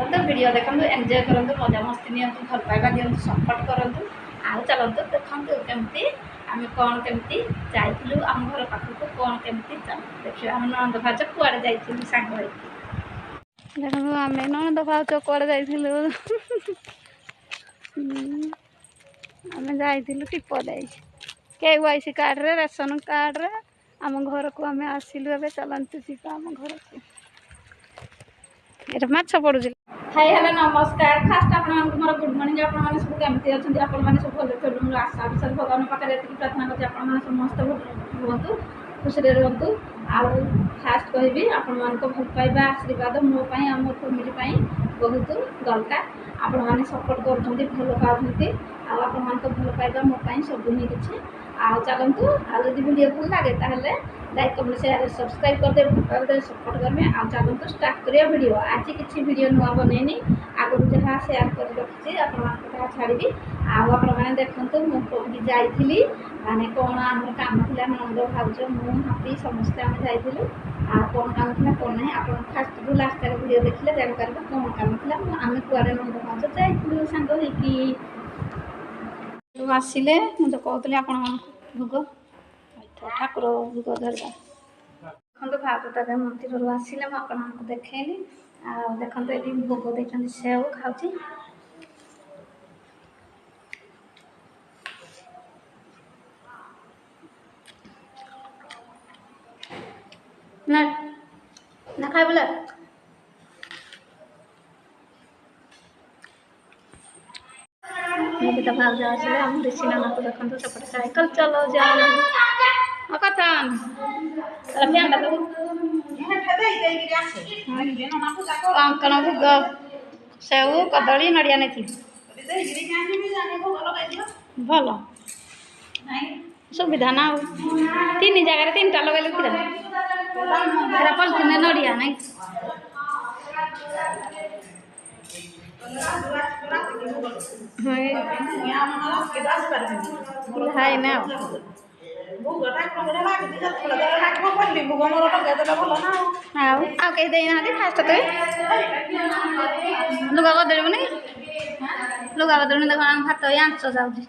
तो वीडियो देखो एंजॉय करूँ मजा मस्ती नि भल पाइबा दिंतु सपोर्ट करूँ आउ चलतु देखते केमती आम कौन केमती जाइलु आम घर पाखक कौन केमती देखिए आम नंद भाज कुआड़े जाइलु सांग देखो आम नंद भाज कुआड़े जाइलु आम जाइलु टिप दे KYC कार्ड रे राशन कार्ड रे आम घर को आम आसिलु ए चलतु जीवा आम घर को ये माछ पड़ू हाय हेलो नमस्कार फास्ट आप मोर गुड मॉर्निंग आप सब केमती अच्छा आपने सब भले थे आशा विषय भगवान पाखे ये प्रार्थना करते आप समस्त रुहतु खुशी रुहतु आउ फास्ट कहबी आपण भल पाइबा आशीर्वाद मोपाई आम फैमिली बहुत दरकार आपण मैंने सपोर्ट कर भल पाते आपण भल पाइबा मोपाई सब ही किसी आ चलतु आदि वीडियो भल लगे ताहले लाइक कमेंट शेयर सब्सक्राइब कर दे सपोर्ट करमे आ चलतु स्टार्ट करिया वीडियो आज किसी वीडियो नुआ बनैनी आगु जहाँ शेयर कर रखी आपड़ा छाड़ी आपने देखते मुझे जाइली माने कौन आम कम थी नंद भाज मु हापी समस्ते आम जाइलु आ कौन काम थी कौन ना आप फास्ट रु लास्ट तक वीडियो देखिले जानपारे कौन काम थी आम कुआड़े नंद भाज जाइलु सांग आसिले मुझे कहते आप भोग ठाकुर भोग धरवा देखो भागवत मंदिर आसिले मुझे देखनी आ देखते ये भोग देते सेव खाऊँ ना ना खाए बोले मुझे तो भाग जाए इसलिए हम ऋषि नाना को देखते सेपटे साइकिल चलो जाओ कथन फैन तो अंकन भोग सेव कदली नड़िया नहीं भल सुविधा ना तीन जगह तीन टा लगे पूरा पलिथिन नड़िया नहीं हाय ना कहीं देना फास्ट तो लुगा बदलुनि लुगा बदलुनि देख भात आंच जाऊँगी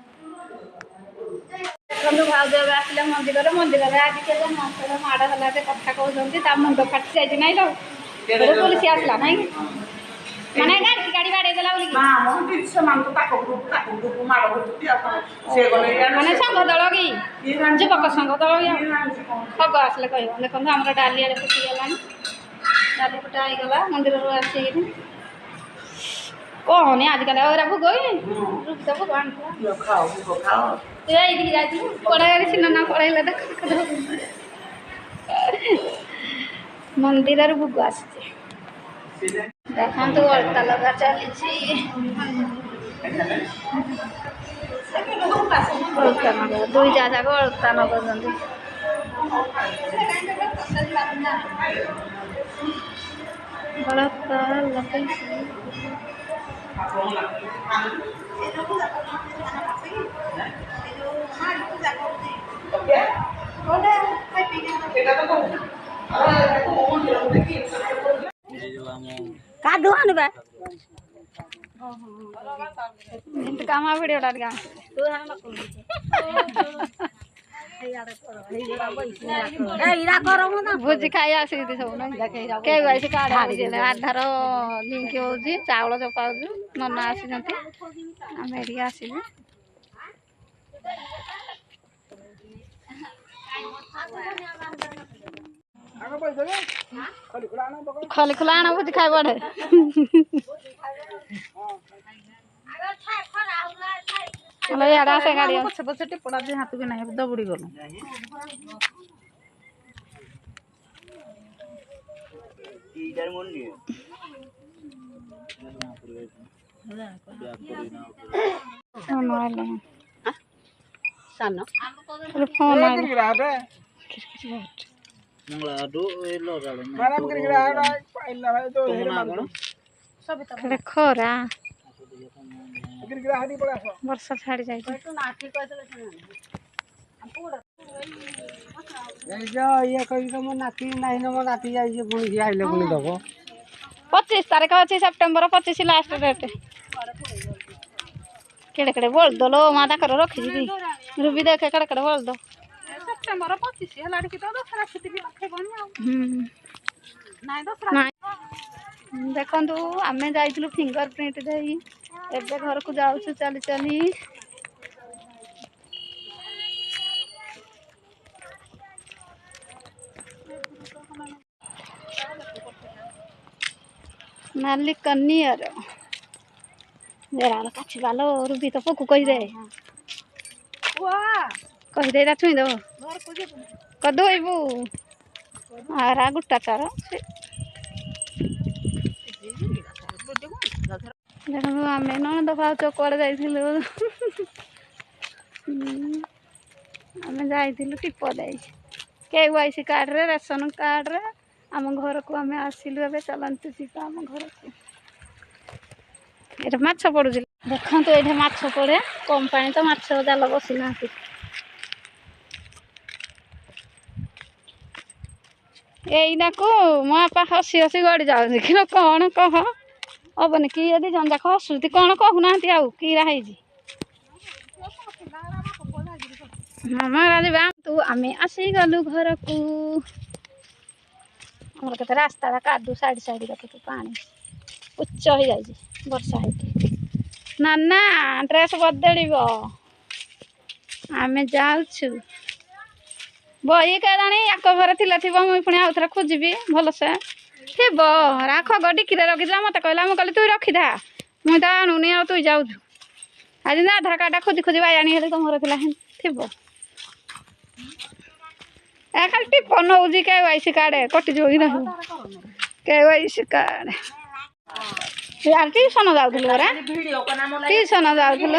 देखो भाज आसिले मंदिर मंदिर आज के माड़ है कथा कहते मुंड फाटी जाए नाई लो पुलिस आसला ना माने गाड़ी बाड़े देला माने संघ दल कि युवक संघ दल खग आसले कह देखो आम डाली आड़े फुटीगला डाली फुटा होगा मंदिर आसिक कहनी आजिकल और भोग तो भोग ये जाती पढ़ाई सीना पढ़ाइले देख मंदिर भोग आस देखो अलता लगा चली अलता नग दुई जाक अलता नग अलता लगे कामा वीडियो भोजी खाई आस सब KYC कार्ड आधार लिंक हो चाउल चपा नना आसी आम ये आसबू खली खुला आना भोजी खाई बढ़े यार से गाड़ी पछे पछे टिपड़ा दे हाथ के नहीं दबड़ी गलु खरा वर्षा छाड़ी जाए ये कही मो नाती ना मो नाती जाइए पुणी आइले पुणी दब 25 तारीख अच्छी सेप्टेम्बर 25 लास्ट डेट केड़े केड़े बोल दो लो माता करो रखी जी रूबी देखे केड़े केड़े बोल दो सेप्टेम्बर 25 है लड़की तो दसरा छुट्टी भी रखे नाଇଁ दसरा देखु आम जाइलु फिंगर प्रिंट दे एबे घर को जाऊँ चली चली नाली कनियर जरा काछी बालो रूबी तो पकू कहीदे कहीदे छुई दो कदबू आरा गुटा चार देखो आम ननद भाव कड़े जाइलु आम जाइलु टिप दे KYC कार्ड रे रेशन कार्ड रे आम घर को आम आसिलु ए चलतु जीवा आम घर को ये माछ पड़ू देखो ये माछ पड़े कम पानी तो माछ जाल बसी ना यहीना को मो बापा हसी हसी गड़ी जाऊँ कि कौन कह हेनी कि यदि जंजाक हसुती कौन कहूना आउ कीरा मामा तू आम आसीगलु घर को आमर के रास्ता कादू साइड साइड तू पानी उच्च हो जाए वर्षा है ना ना ड्रेस बदल आम जाऊँ बही केजाणी याक घर थी मुझे पुणी आउ थे खोजी भलसे थी खग डिक्की रखी मत कहला मुझे कहली तु रखीथा मुझे तो आणुनी आ तु जाऊ आज आधार कार्ड खोजी खोजी बायाणी हेल्ले तुम घर थी खाली टिप नौ KYC कार्ड कटिज कि नहीं KYC कार्ड यार ट्यूशन जाऊल ट्यूशन जाऊल